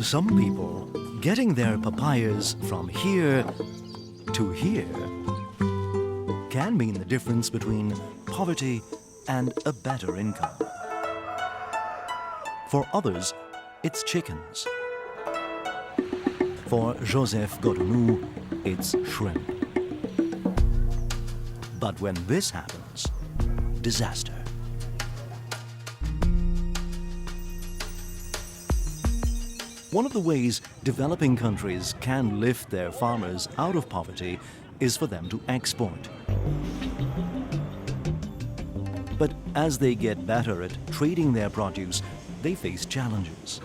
For some people, getting their papayas from here to here can mean the difference between poverty and a better income. For others, it's chickens. For Joseph Godounou, it's shrimp. But when this happens, disaster. One of the ways developing countries can lift their farmers out of poverty is for them to export. But as they get better at trading their produce, they face challenges.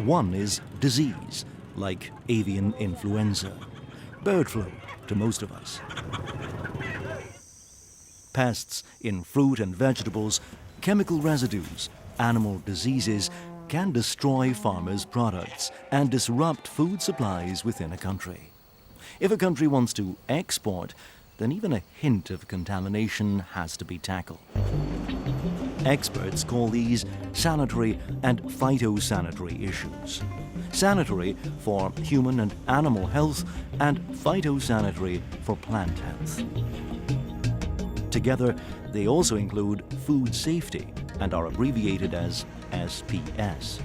One is disease, like avian influenza, bird flu to most of us. Pests in fruit and vegetables, chemical residues, animal diseases can destroy farmers' products and disrupt food supplies within a country. If a country wants to export, then even a hint of contamination has to be tackled. Experts call these sanitary and phytosanitary issues. Sanitary for human and animal health, and phytosanitary for plant health. Together, they also include food safety and are abbreviated as SPS.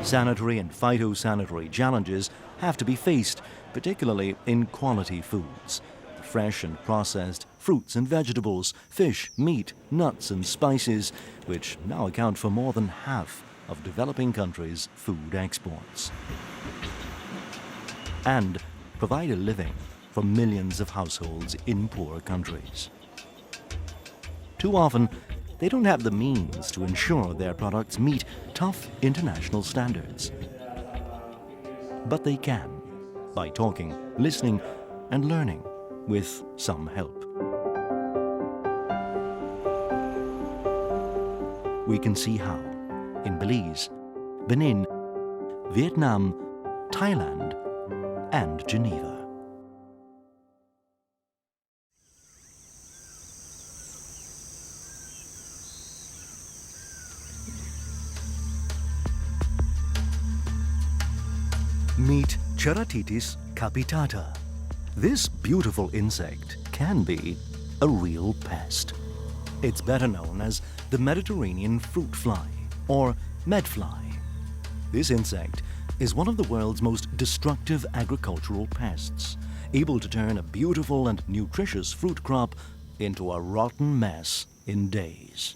Sanitary and phytosanitary challenges have to be faced, particularly in quality foods. Fresh and processed fruits and vegetables, fish, meat, nuts and spices, which now account for more than half of developing countries' food exports. And provide a living for millions of households in poor countries. Too often, they don't have the means to ensure their products meet tough international standards. But they can, by talking, listening, and learning, with some help. We can see how in Belize, Benin, Vietnam, Thailand, and Geneva. Meet Ceratitis capitata. This beautiful insect can be a real pest. It's better known as the Mediterranean fruit fly, or medfly. This insect is one of the world's most destructive agricultural pests, able to turn a beautiful and nutritious fruit crop into a rotten mess in days.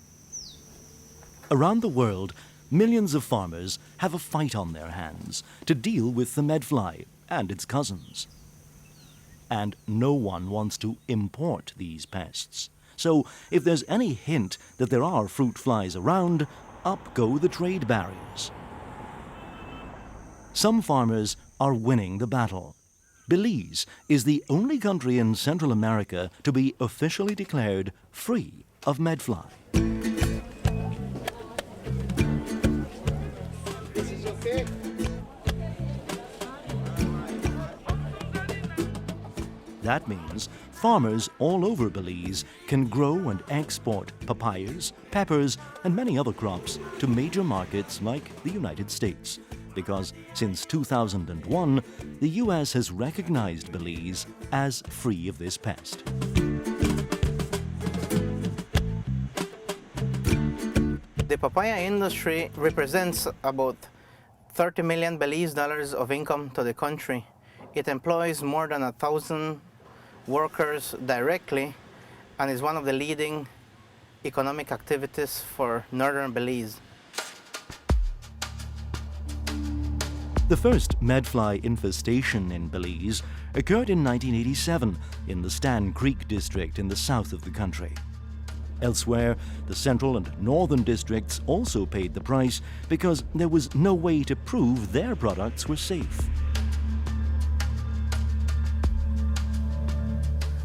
Around the world, millions of farmers have a fight on their hands to deal with the medfly and its cousins. And no one wants to import these pests. So if there's any hint that there are fruit flies around, up go the trade barriers. Some farmers are winning the battle. Belize is the only country in Central America to be officially declared free of medfly. This is okay. That means farmers all over Belize can grow and export papayas, peppers, and many other crops to major markets like the United States, because since 2001, the US has recognized Belize as free of this pest. The papaya industry represents about $30 million Belize of income to the country. It employs more than 1,000 workers directly and is one of the leading economic activities for northern Belize. The first medfly infestation in Belize occurred in 1987 in the Stan Creek district in the south of the country. Elsewhere, the central and northern districts also paid the price because there was no way to prove their products were safe.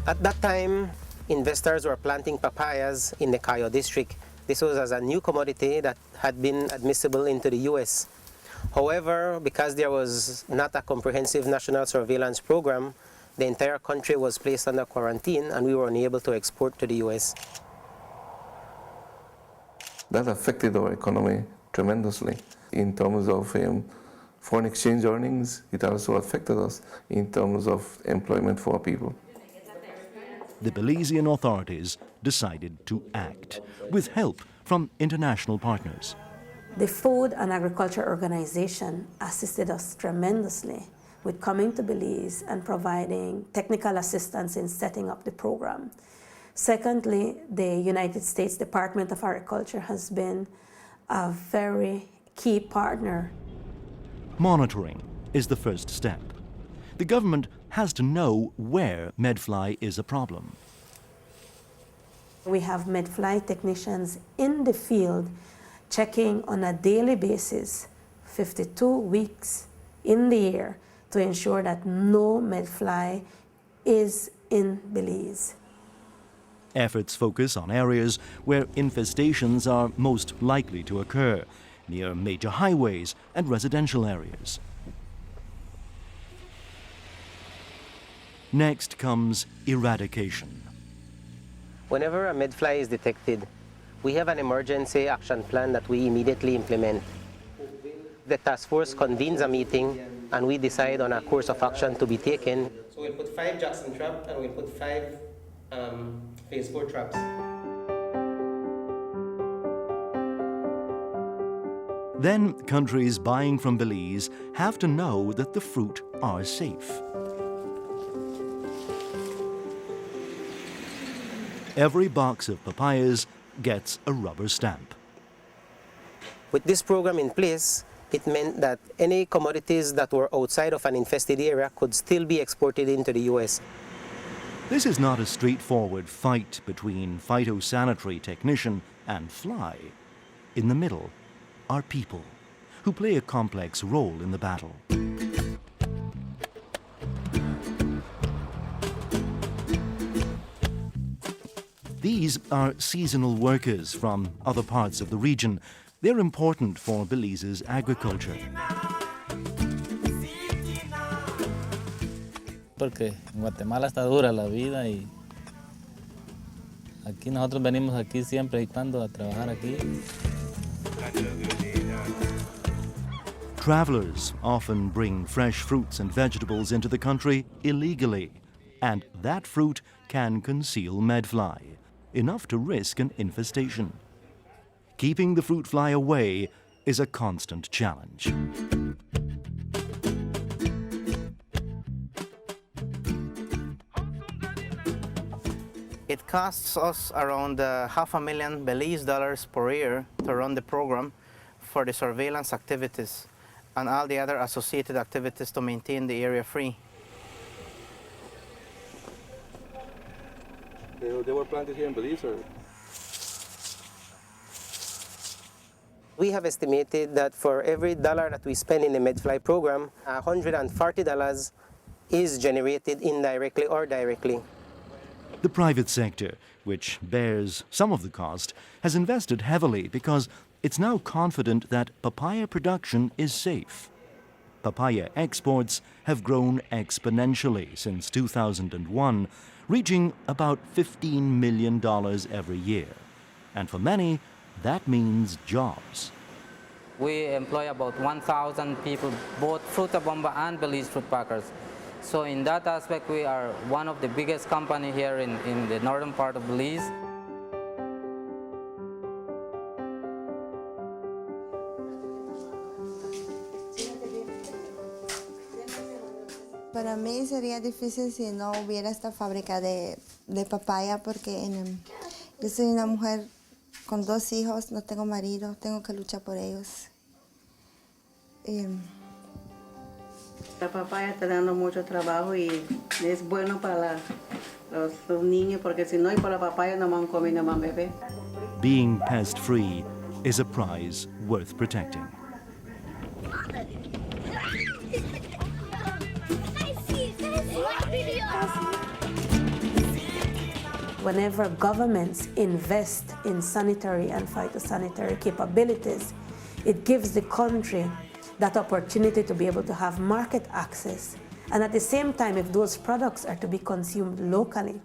At that time, investors were planting papayas in the Cayo district. This was as a new commodity that had been admissible into the US. However, because there was not a comprehensive national surveillance program, the entire country was placed under quarantine and we were unable to export to the US. That affected our economy tremendously. In terms of foreign exchange earnings, it also affected us in terms of employment for people. The Belizean authorities decided to act with help from international partners. The Food and Agriculture Organization assisted us tremendously with coming to Belize and providing technical assistance in setting up the program. Secondly, the United States Department of Agriculture has been a very key partner. Monitoring is the first step. The government has to know where medfly is a problem. We have medfly technicians in the field checking on a daily basis, 52 weeks in the year, to ensure that no medfly is in Belize. Efforts focus on areas where infestations are most likely to occur, near major highways and residential areas. Next comes eradication. Whenever a medfly is detected, we have an emergency action plan that we immediately implement. The task force convenes a meeting and we decide on a course of action to be taken. So we'll put 5 Jackson traps and we'll put 5 phase 4 traps. Then countries buying from Belize have to know that the fruit are safe. Every box of papayas gets a rubber stamp. With this program in place, it meant that any commodities that were outside of an infested area could still be exported into the US. This is not a straightforward fight between phytosanitary technician and fly. In the middle are people who play a complex role in the battle. These are seasonal workers from other parts of the region. They're important for Belize's agriculture. Porque en Guatemala está dura la vida y aquí nosotros venimos aquí siempre y cuando a trabajar aquí. Travelers often bring fresh fruits and vegetables into the country illegally, and that fruit can conceal medfly, enough to risk an infestation. Keeping the fruit fly away is a constant challenge. It costs us around $500,000 Belize per year to run the program for the surveillance activities and all the other associated activities to maintain the area free. They were planted here in Belize, or? We have estimated that for every dollar that we spend in the medfly program, $140 is generated indirectly or directly. The private sector, which bears some of the cost, has invested heavily because it's now confident that papaya production is safe. Papaya exports have grown exponentially since 2001, reaching about $15 million every year. And for many, that means jobs. We employ about 1,000 people, both fruta bomba and Belize fruit packers. So in that aspect, we are one of the biggest company here in the northern part of Belize. Para mí sería difícil si no hubiera esta fábrica de papaya porque yo soy una mujer con 2 hijos, no tengo marido, tengo que luchar por ellos. La papaya está dando mucho trabajo y es bueno para los niños porque si no hay por la papaya no van a comer, no van a beber. Being pest-free is a prize worth protecting. Whenever governments invest in sanitary and phytosanitary capabilities, it gives the country that opportunity to be able to have market access. And at the same time, if those products are to be consumed locally,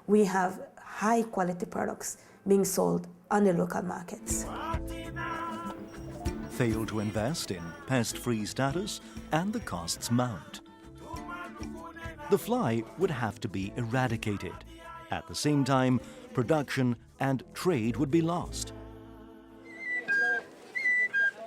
we have high quality products being sold on the local markets. fail to invest in pest-free status and the costs mount. The fly would have to be eradicated. At the same time, production and trade would be lost.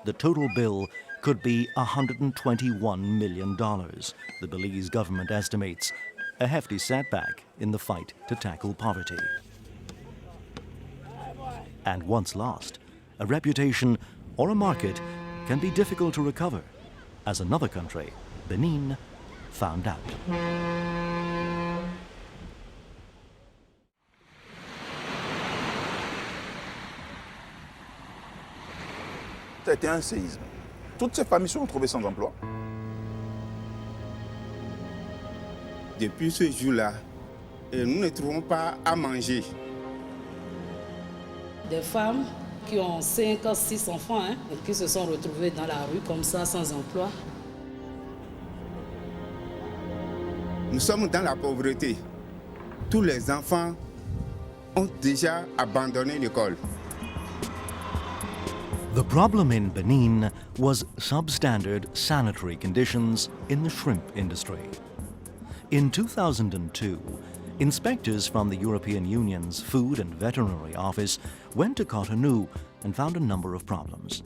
The total bill could be $121 million, the Belize government estimates, a hefty setback in the fight to tackle poverty. And once lost, a reputation or a market can be difficult to recover, as another country, Benin, found out. Ça a été un séisme. Toutes ces familles se sont retrouvées sans emploi. Depuis ce jour-là, nous ne trouvons pas à manger. Des femmes qui ont 5 à 6 enfants et qui se sont retrouvées dans la rue comme ça, sans emploi. Nous sommes dans la pauvreté. Tous les enfants ont déjà abandonné l'école. The problem in Benin was substandard sanitary conditions in the shrimp industry. In 2002, inspectors from the European Union's Food and Veterinary Office went to Cotonou and found a number of problems.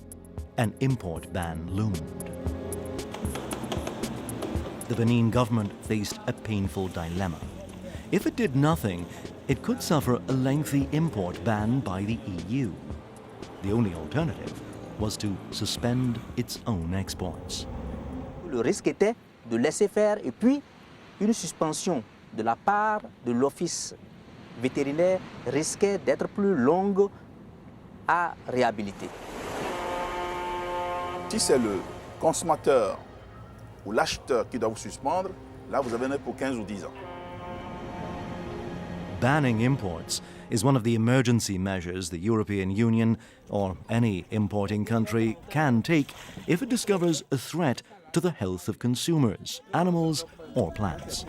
An import ban loomed. The Benin government faced a painful dilemma. If it did nothing, it could suffer a lengthy import ban by the EU. The only alternative was to suspend its own exports. Le risque était de laisser faire et puis une suspension de la part de l'office vétérinaire risquait d'être plus longue à réhabiliter. Si c'est le consommateur ou l'acheteur qui doit vous suspendre, là vous avez un pour 15 ou 10 ans. Banning imports is one of the emergency measures the European Union or any importing country can take if it discovers a threat to the health of consumers, animals or plants.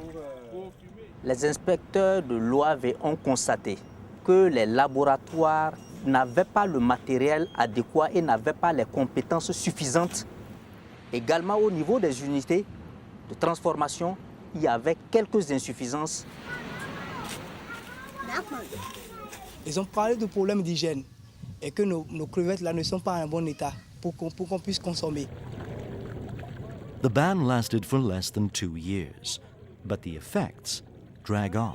Les inspecteurs de l'OAV ont constaté que les laboratoires n'avaient pas le matériel adéquat et n'avaient pas les compétences suffisantes. Également au niveau des unités de transformation, il y avait quelques insuffisances. Ils ont parlé de problèmes d'hygiène et que nos crevettes là ne sont pas en bon état pour qu'on puisse consommer. The ban lasted for less than 2 years, but the effects drag on.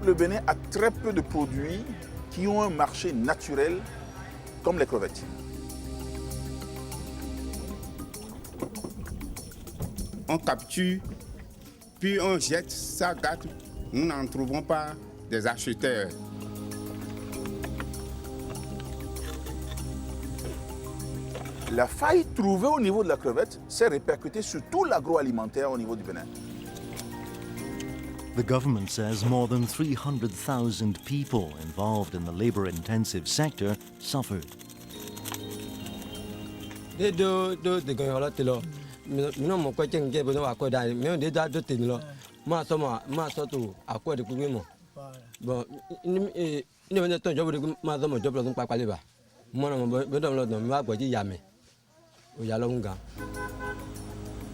Le Bénin a très peu de produits qui ont un marché naturel comme les crevettes. On capture, puis on jette, ça gâte. Nous n'en trouvons pas des acheteurs. La faille trouvée au niveau de la crevette s'est répercutée sur tout l'agroalimentaire au niveau du Bénin. The government says more than 300,000 people involved in the labor-intensive sector suffered.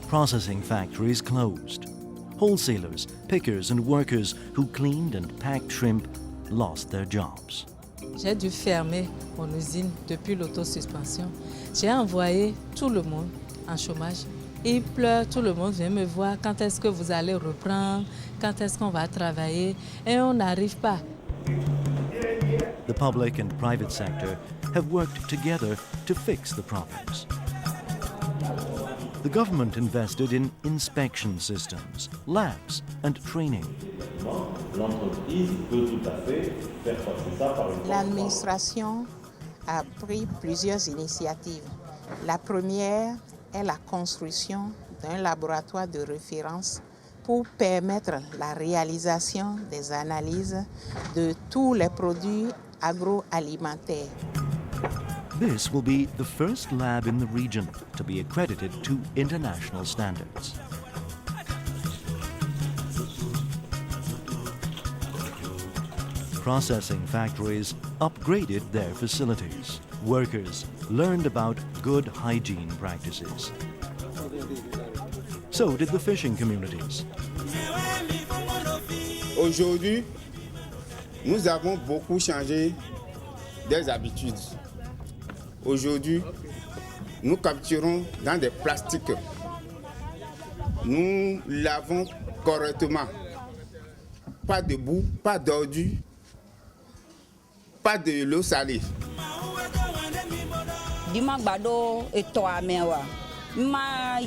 Processing factories closed. Wholesalers, pickers and workers who cleaned and packed shrimp lost their jobs. J'ai dû fermer mon usine depuis l'autosuspension. J'ai envoyé tout le monde en chômage. Ils pleurent, tout le monde vient me voir. Quand est-ce que vous allez reprendre? Quand est-ce qu'on va travailler? Et on n'arrive pas. The public and private sector have worked together to fix the problems. The government invested in inspection systems, labs, and training. L'administration a pris plusieurs initiatives. La première est la construction d'un laboratoire de référence pour permettre la réalisation des analyses de tous les produits agroalimentaires. This will be the first lab in the region to be accredited to international standards. Processing factories upgraded their facilities, workers learned about good hygiene practices. So did the fishing communities. Aujourd'hui, nous avons beaucoup changé des habitudes. Aujourd'hui, nous capturons dans des plastiques. Nous lavons correctement. Pas de boue, pas d'ordures, pas de l'eau salée. Dima gbado eto amewa. Ma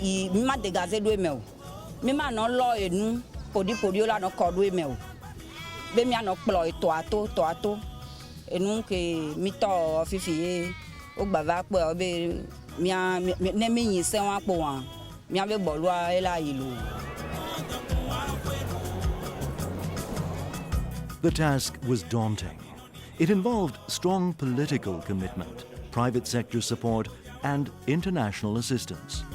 degaze do emeo. Ma no lo enu podi la no kodo emeo. Be mi ano kplo eto ato. Enu ke mi to fifi o gbava pe obe mi ne mi yin se wan po wan. Mi abe bolwa ela ilu. The task was daunting. It involved strong political commitment, private sector support, and international assistance.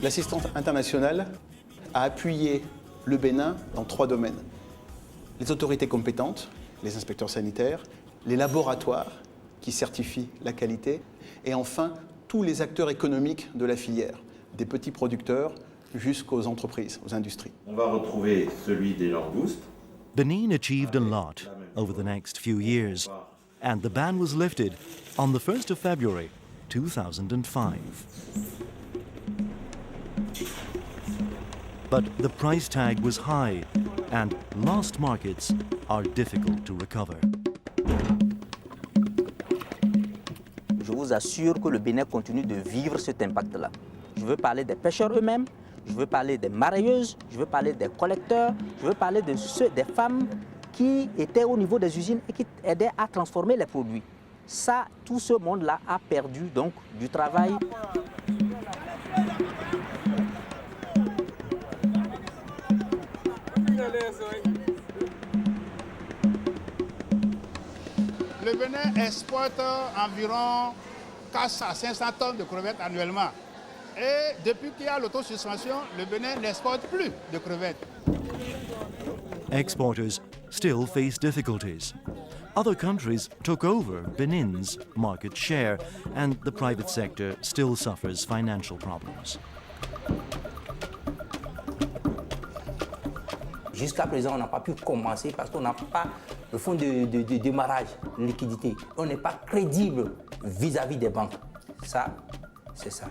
L'assistance internationale a appuyé le Bénin dans 3 domaines. Les autorités compétentes, les inspecteurs sanitaires, les laboratoires qui certifient la qualité, et enfin tous les acteurs économiques de la filière, des petits producteurs jusqu'aux entreprises, aux industries. On va retrouver celui des langoustes. Benin achieved a lot over the next few years, and the ban was lifted on the 1st of February 2005. But the price tag was high, and lost markets are difficult to recover. Je vous assure que le Bénin continue de vivre cet impact-là. Je veux parler des pêcheurs eux-mêmes, je veux parler des marailleuses, je veux parler des collecteurs, je veux parler de des femmes qui étaient au niveau des usines et qui aidaient à transformer les produits. Ça, tout ce monde-là a perdu donc du travail. Le Bénin exporte environ 400 à 500 tonnes de crevettes annuellement. Et depuis qu'il y a l'autosuspension, le Bénin n'exporte plus de crevettes. Exporters still face difficulties. Other countries took over Benin's market share, and the private sector still suffers financial problems. Jusqu'à présent, on n'a pas pu commencer parce qu'on n'a pas le fonds de démarrage, liquidité. On n'est pas crédible vis-à-vis des banques. Ça, c'est ça.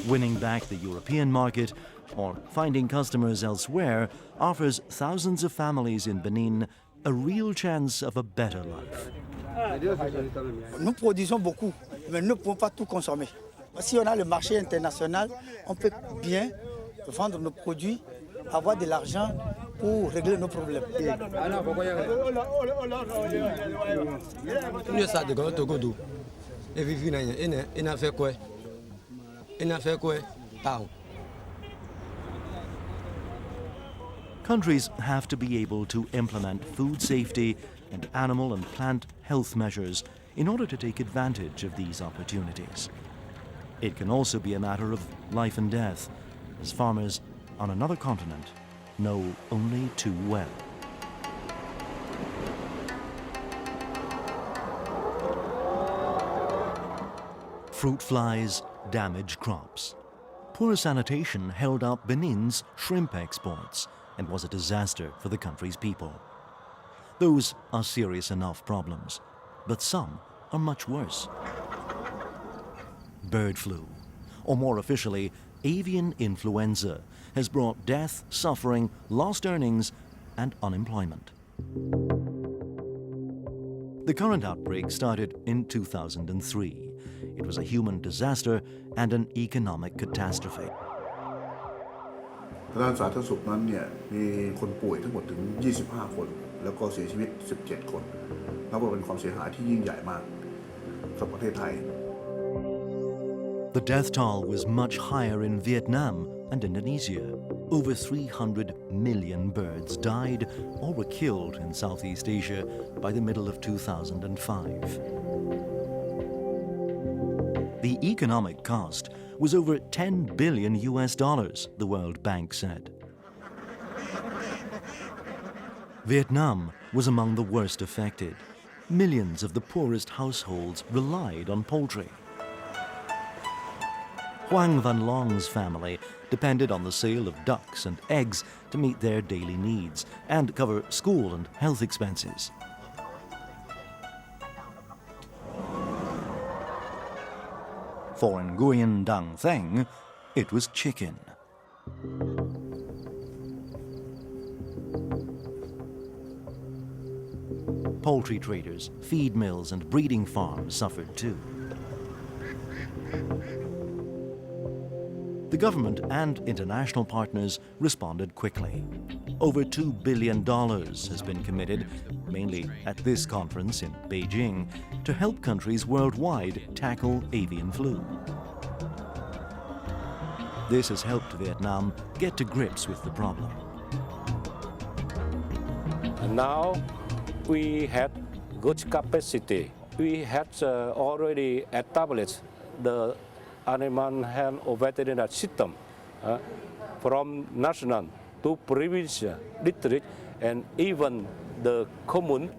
Winning back the European market or finding customers elsewhere offers thousands of families in Benin a real chance of a better life. Nous produisons beaucoup, mais nous ne pouvons pas tout consommer. Si on a le marché international, on peut bien vendre nos produits, avoir de l'argent pour régler nos problèmes. Countries have to be able to implement food safety and animal and plant health measures in order to take advantage of these opportunities. It can also be a matter of life and death, as farmers on another continent know only too well. Fruit flies damage crops. Poor sanitation held up Benin's shrimp exports and was a disaster for the country's people. Those are serious enough problems, but some are much worse. Bird flu, or more officially, avian influenza, has brought death, suffering, lost earnings, and unemployment. The current outbreak started in 2003. It was a human disaster and an economic catastrophe. ด้านสาธารณสุขนั้นเนี่ยมีคนป่วยทั้งหมดถึง 25 คนแล้วก็เสียชีวิต 17 คนนับว่าเป็นความเสียหายที่ยิ่งใหญ่มากสำหรับประเทศไทย The death toll was much higher in Vietnam and Indonesia. Over 300 million birds died or were killed in Southeast Asia by the middle of 2005. The economic cost was over $10 billion, the World Bank said. Vietnam was among the worst affected. Millions of the poorest households relied on poultry. Hoang Van Long's family depended on the sale of ducks and eggs to meet their daily needs and cover school and health expenses. For Nguyen Dang Theng, it was chicken. Poultry traders, feed mills and breeding farms suffered too. The government and international partners responded quickly. Over $2 billion has been committed, mainly at this conference in Beijing, to help countries worldwide tackle avian flu. This has helped Vietnam get to grips with the problem. And now we had good capacity. We had already established the animal health or veterinary system from national to provincial, district, and even the commune.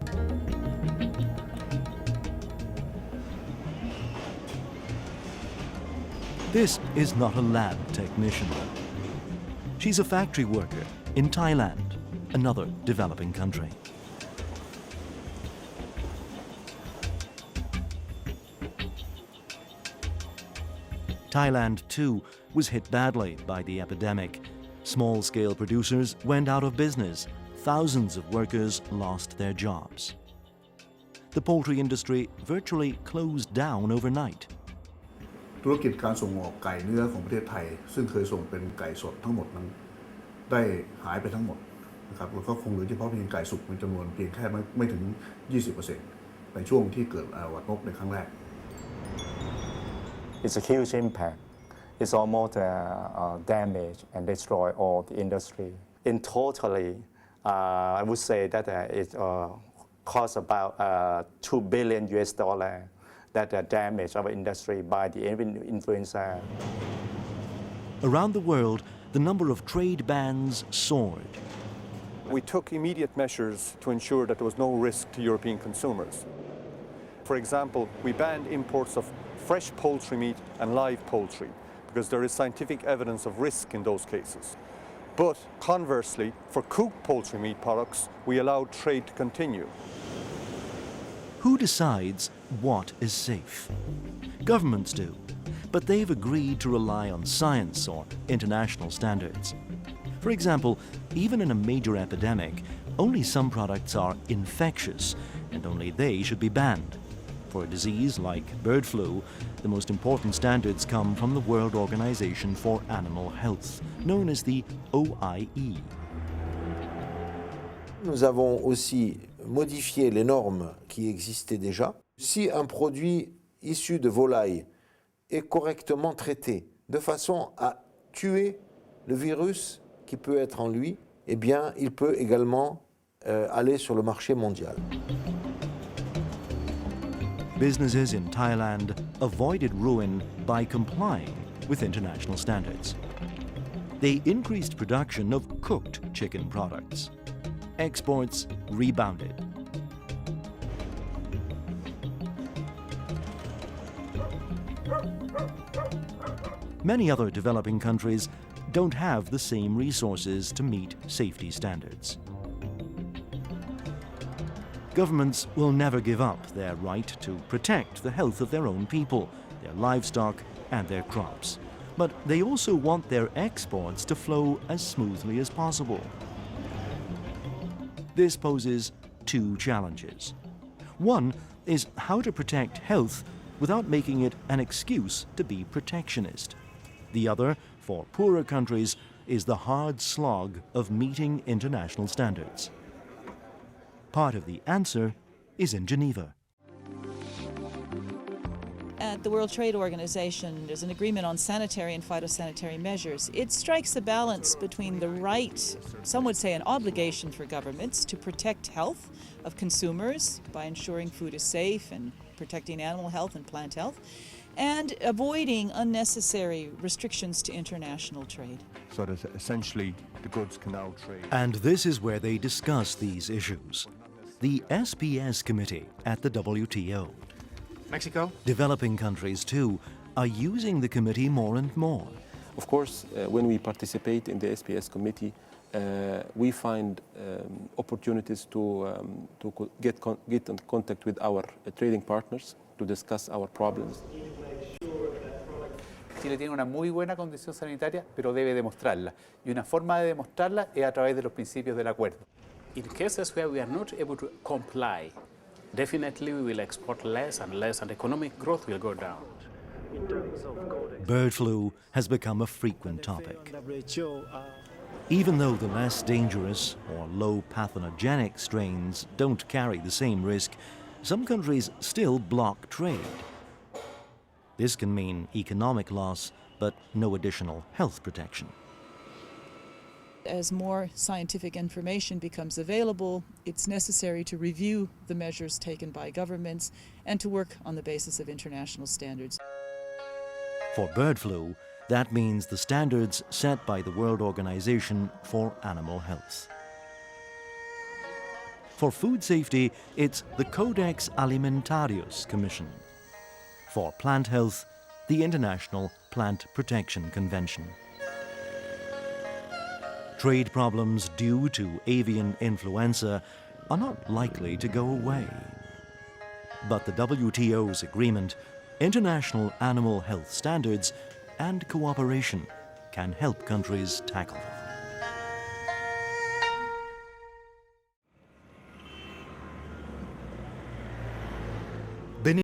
This is not a lab technician. She's a factory worker in Thailand, another developing country. Thailand, too, was hit badly by the epidemic. Small-scale producers went out of business. Thousands of workers lost their jobs. The poultry industry virtually closed down overnight. ธุรกิจการส่งออกไก่เนื้อของประเทศไทยซึ่งเคยส่งเป็นไก่สดทั้งหมดนั้นได้หายไปทั้งหมดนะครับแล้วก็คงเหลือเฉพาะเพียงไก่สุกในจำนวนเพียงแค่ไม่ถึง 20% ในช่วงที่เกิดหวัดนกในครั้งแรก It's a huge impact. It's almost damage and destroy all the industry. In totally, I would say that it costs about $2 billion that damage our industry by the influenza. Around the world, the number of trade bans soared. We took immediate measures to ensure that there was no risk to European consumers. For example, we banned imports of fresh poultry meat and live poultry because there is scientific evidence of risk in those cases. But conversely, for cooked poultry meat products, we allowed trade to continue. Who decides what is safe? Governments do, but they've agreed to rely on science or international standards. For example, even in a major epidemic, only some products are infectious, and only they should be banned. For a disease like bird flu, the most important standards come from the World Organization for Animal Health, known as the OIE. Nous avons aussi modifié les normes qui existaient déjà. Si un produit issu de volaille est correctement traité de façon à tuer le virus qui peut être en lui, eh bien, il peut également aller sur le marché mondial. Businesses in Thailand avoided ruin by complying with international standards. They increased production of cooked chicken products. Exports rebounded. Many other developing countries don't have the same resources to meet safety standards. Governments will never give up their right to protect the health of their own people, their livestock, and their crops. But they also want their exports to flow as smoothly as possible. This poses two challenges. One is how to protect health without making it an excuse to be protectionist. The other, for poorer countries, is the hard slog of meeting international standards. Part of the answer is in Geneva. At the World Trade Organization, there's an agreement on sanitary and phytosanitary measures. It strikes a balance between the right, some would say an obligation for governments, to protect health of consumers by ensuring food is safe and protecting animal health and plant health, and avoiding unnecessary restrictions to international trade. So that essentially the goods can now trade. And this is where they discuss these issues. The SPS Committee at the WTO. Mexico. Developing countries, too, are using the committee more and more. Of course, when we participate in the SPS Committee, we find opportunities to get in contact with our trading partners to discuss our problems. Chile tiene una muy buena condición sanitaria, pero debe demostrarla. Y una forma de demostrarla es a través de los principios del acuerdo. In cases where we are not able to comply, definitely we will export less, and economic growth will go down. Bird flu has become a frequent topic. Even though the less dangerous or low pathogenic strains don't carry the same risk, some countries still block trade. This can mean economic loss, but no additional health protection. As more scientific information becomes available, it's necessary to review the measures taken by governments and to work on the basis of international standards. For bird flu, that means the standards set by the World Organization for Animal Health. For food safety, it's the Codex Alimentarius Commission. For plant health, the International Plant Protection Convention. Trade problems due to avian influenza are not likely to go away. But the WTO's agreement, international animal health standards, and cooperation can help countries tackle them. Benin